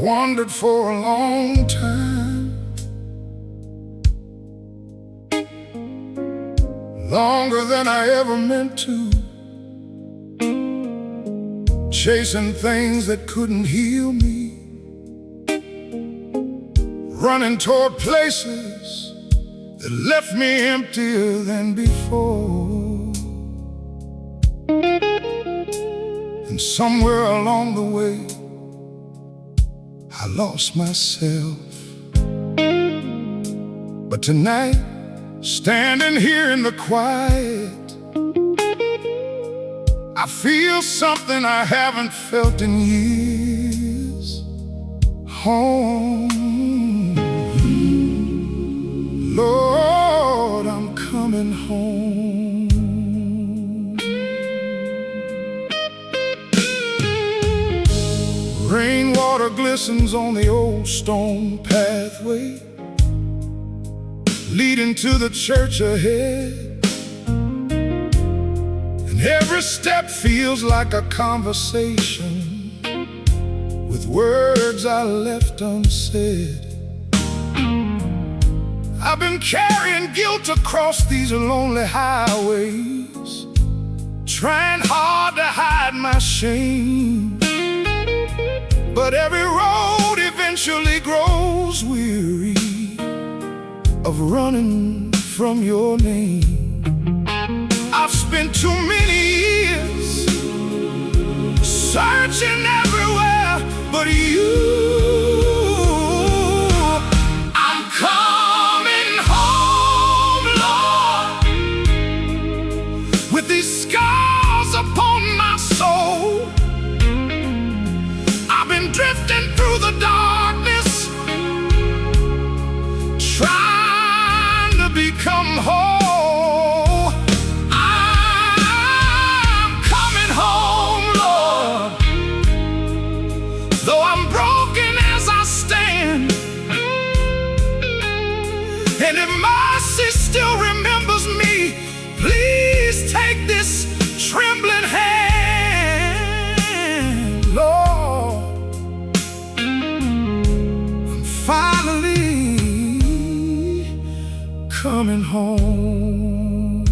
wandered for a long time, longer than I ever meant to, chasing things that couldn't heal me, running toward places that left me emptier than before. And somewhere along the way, I lost myself. But tonight, standing here in the quiet, I feel something I haven't felt in years. Home, Lord, I'm coming home. Rainwater glistens on the old stone pathway leading to the church ahead, and every step feels like a conversation with words I left unsaid. I've been carrying guilt across these lonely highways, trying hard to hide my shame. But every road eventually grows weary of running from your name. I've spent too many years searching everywhere but you. I'm coming home, Lord, with these scars upon my soul. I've been drifting through the darkness, trying to become whole. I'm coming home, Lord, though I'm broken as I stand, and if mercy still remembers me, please take this trembling hand, Lord. I'm finally coming home.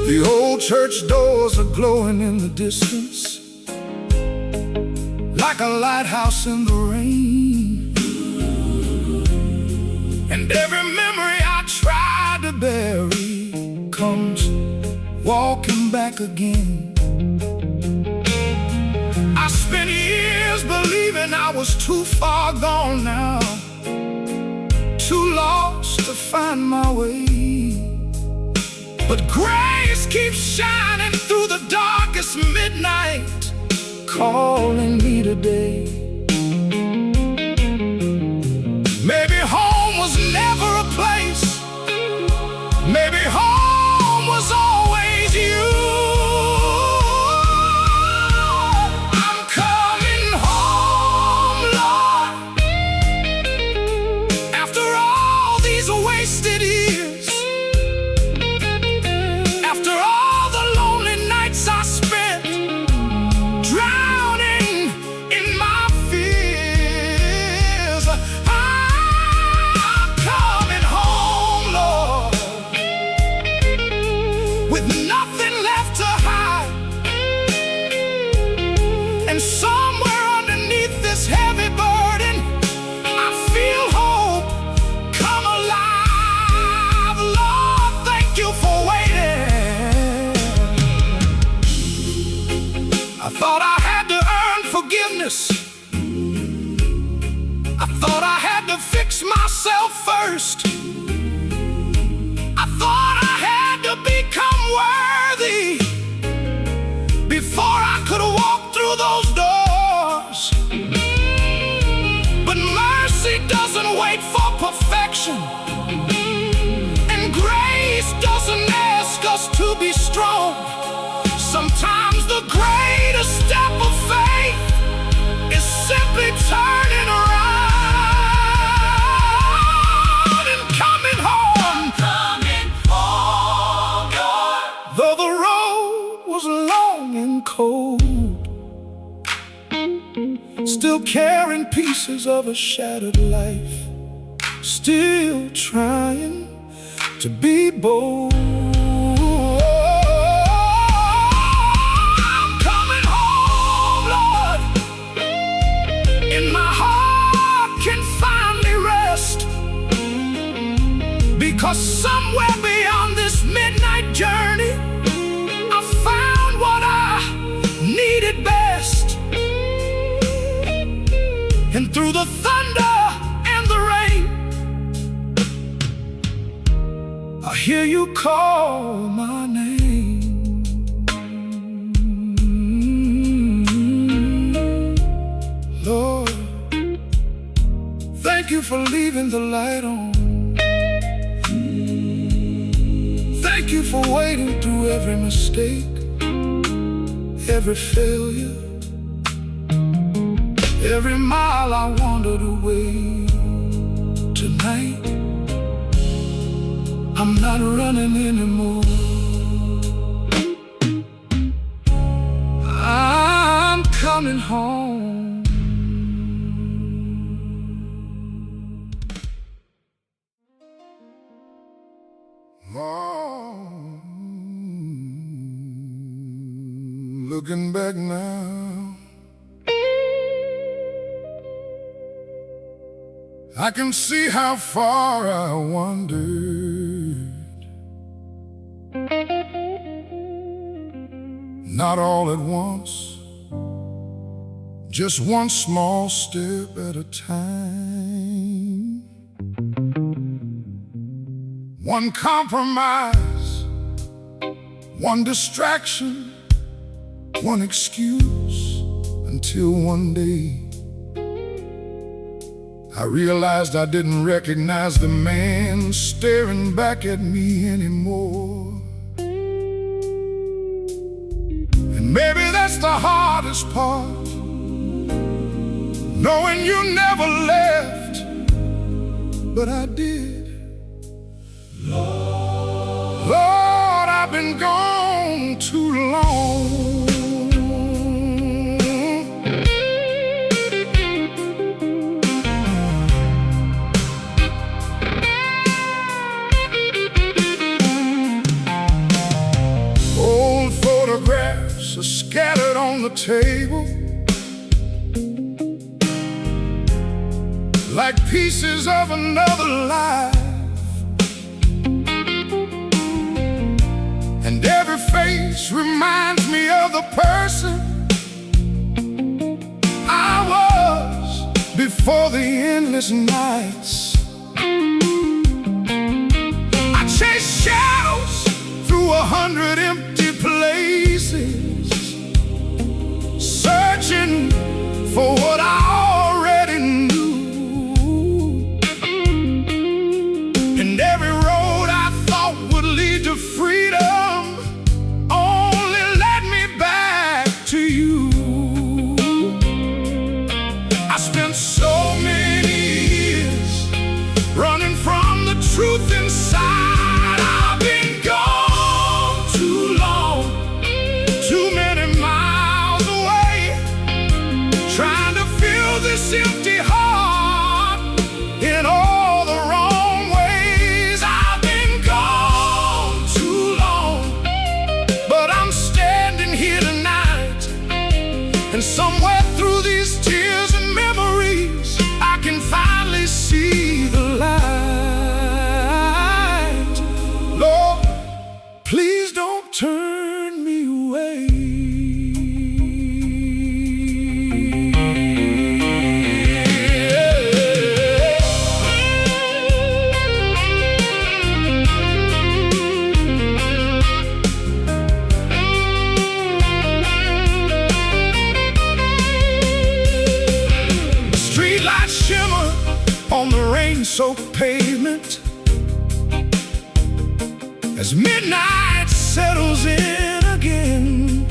The old church doors are glowing in the distance, like a lighthouse in the rain. And every memory I tried to bury comes walking back again. I spent years believing I was too far gone now, too lost to find my way. But grace keeps shining through the darkest midnight, calling me today. Maybe home was never a place, maybe home was always you. I'm coming home, Lord, after all these wasted years, after all the lonely nights I spent drowning in my fears. I'm coming home, Lord, with nothing left to hide. And somewhere underneath this heavy burden, I feel hope come alive. Lord, thank you for waiting. I thought I had to earn forgiveness, I thought I had to fix myself first, I thought I had to become worthy before I could walk through those doors. But mercy doesn't wait for perfection, and grace doesn't ask us to be strong. Sometimes the greatest step of faith is simply turning around and coming home. Coming home, Lord. Though the road was long and cold, still carrying pieces of a shattered life, still trying to be bold. I'm coming home, Lord, and my heart can finally rest, because somewhere beyond this midnight journey I found what I needed best. And through the thunder and the rain, I hear you call my name. Lord, thank you for leaving the light on. Thank you for waiting through every mistake, every failure, every mile I wandered away. Tonight, I'm not running anymore. I'm coming home. Looking back now, I can see how far I wandered. Not all at once, just one small step at a time. One compromise, one distraction, one excuse, until one day I realized I didn't recognize the man staring back at me anymore. And maybe that's the hardest part, knowing you never left, but I did. Lord, I've been gone too long. Old photographs are scattered on the table, like pieces of another life. And every face reminds me of the person I was before the endless nights. I chased shadows through 100 empty places, searching for what I already knew. And every road I thought would lead to freedom truth inside. I've been gone too long, too many miles away, trying to fill this empty heart in all the wrong ways. I've been gone too long, but I'm standing here tonight, and somewhere through these tears and memories I can finally see the light. Please don't turn me away. Streetlights shimmer on the rain-soaked pavement as midnight settles in again,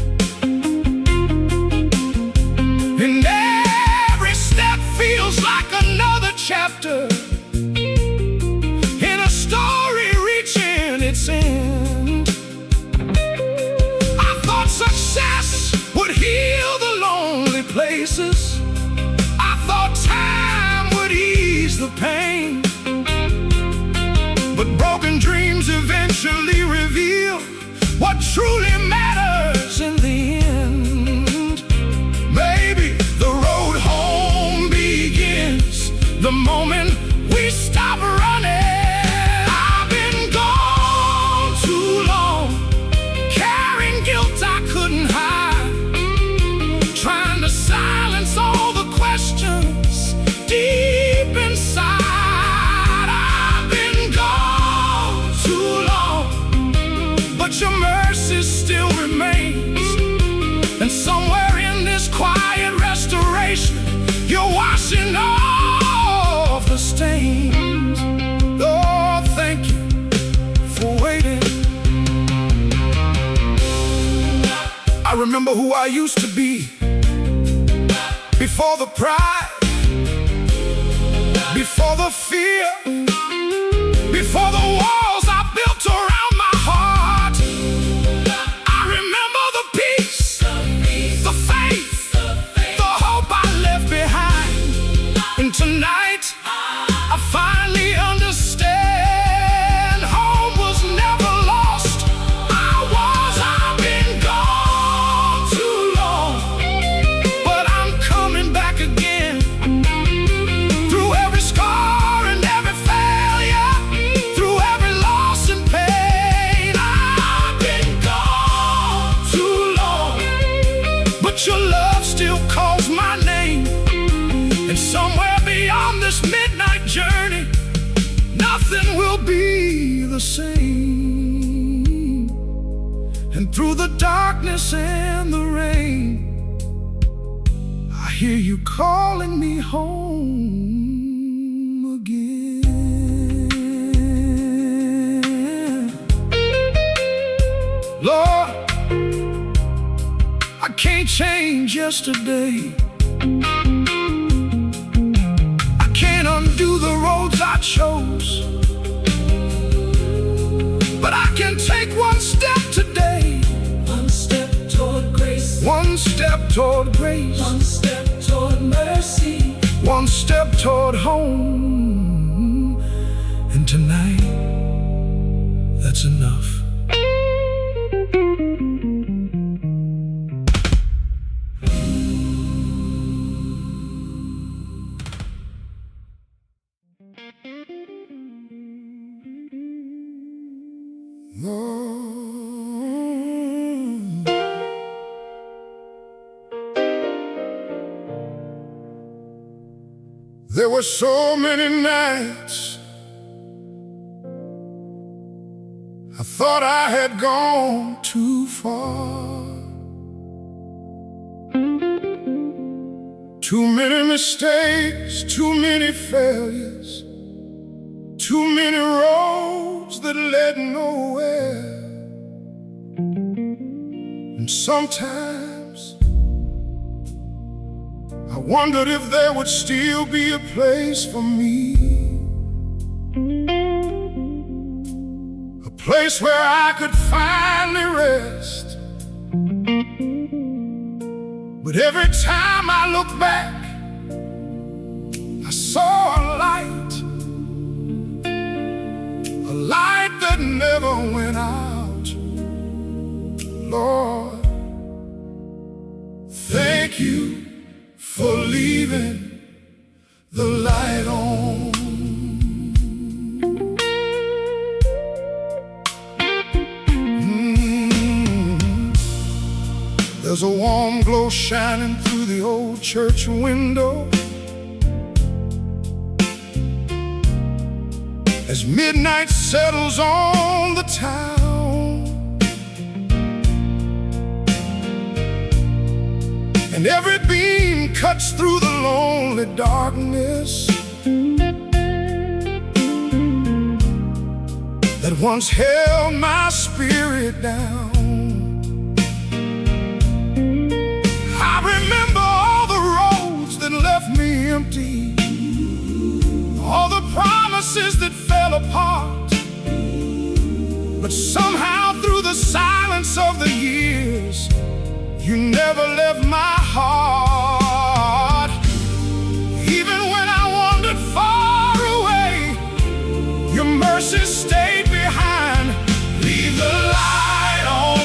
and every step feels like another chapter in a story reaching its end. I thought success would heal the lonely places truly matters in the end. Maybe the road home begins the moment we stop running. I've been gone too long, carrying guilt I couldn't hide, trying to silence all the questions deep inside. I've been gone too long, but your mercy still remains. And somewhere in this quiet restoration, you're washing off the stains. Oh, thank you for waiting. I remember who I used to be, before the pride, before the fear, before the walls I built around my heart. I remember the peace, the faith, the hope I left behind. And tonight I finally understand, home was never lost. I've been gone too long, but I'm coming back again. Through every scar and every failure, through every loss and pain. I've been gone too long, but your love still calls my name. And somewhere beyond this midnight journey, nothing will be the same. And through the darkness and the rain, I hear you calling me home again. Lord, I can't change yesterday. I can't undo the roads I chose, but I can take one step today. One step toward grace, One step toward grace, one step toward mercy, one step toward home. And tonight, that's enough. There were so many nights I thought I had gone too far. Too many mistakes, too many failures, too many roads that led nowhere. And sometimes I wondered if there would still be a place for me, a place where I could finally rest. But every time I look back, I saw a light that never went out. Lord, thank you for leaving the light on. There's a warm glow shining through the old church window as midnight settles on the town, and every beam cuts through the lonely darkness that once held my spirit down. I remember all the roads that left me empty, all the promises that fell apart. But somehow through the silence of the years, you never left my heart. Even when I wandered far away, your mercy stayed behind. Leave the light on,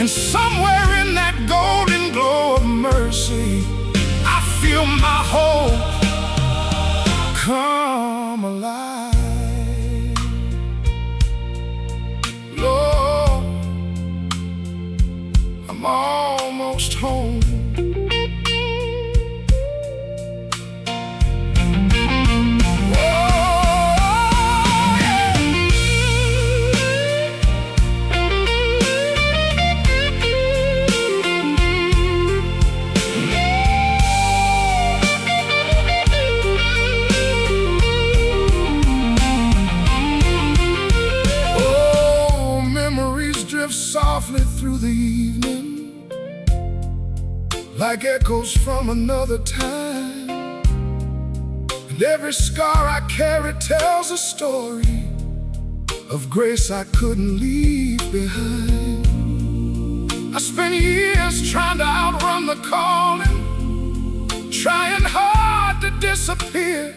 And somewhere in that golden glow of mercy, I feel my hope come alive. Lord, I'm almost home. Softly through the evening, like echoes from another time. And every scar I carry tells a story of grace I couldn't leave behind. I spent years trying to outrun the calling, trying hard to disappear,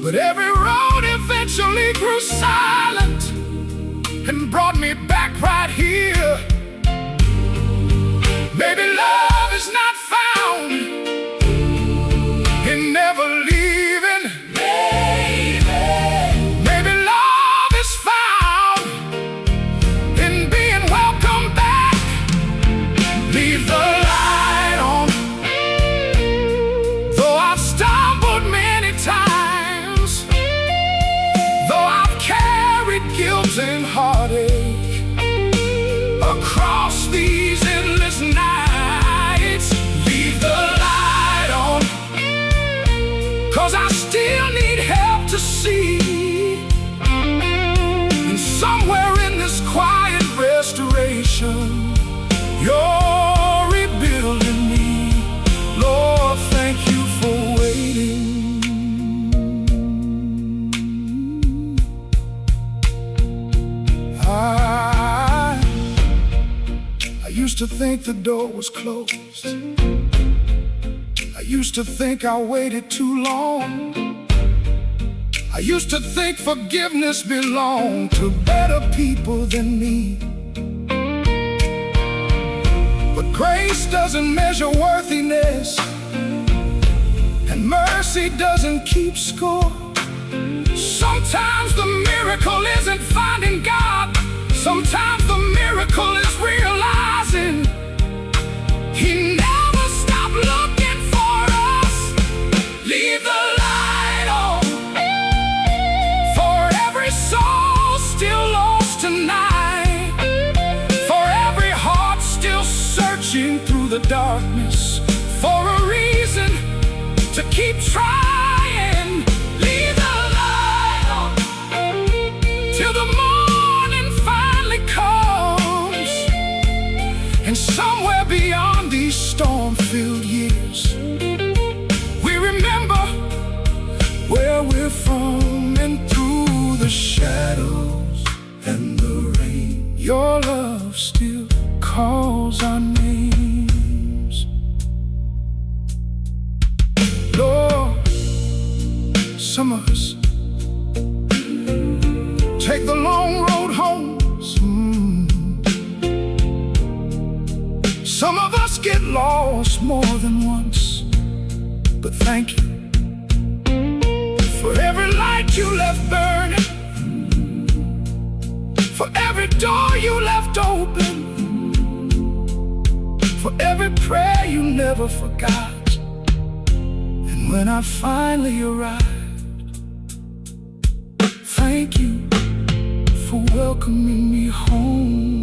but every road eventually grew silent and brought me back right here. Maybe love is not found in never leaving. Maybe love is found in being welcomed back. Leave the light on. Though I've stumbled many times, though I've carried guilt and heartache across these endless nights, leave the light on, 'cause I still need help to see. And somewhere in this quiet restoration, you're rebuilding me. Lord, thank you for waiting. I used to think the door was closed. I used to think I waited too long. I used to think forgiveness belonged to better people than me. But grace doesn't measure worthiness, and mercy doesn't keep score. Sometimes the miracle isn't finding God. Sometimes the miracle is realizing He never stopped looking for us. Leave the light on for every soul still lost tonight, for every heart still searching through the darkness for a reason to keep trying. Leave the light on till the morning finally comes. And somewhere beyond these storm-filled years, we remember where we're from, and through the shadows and the rain, your love still calls our names. Lord, some of us take the long road home. Some of us get lost more than once. But thank you for every light you left burning, for every door you left open, for every prayer you never forgot. And when I finally arrived, thank you for welcoming me home.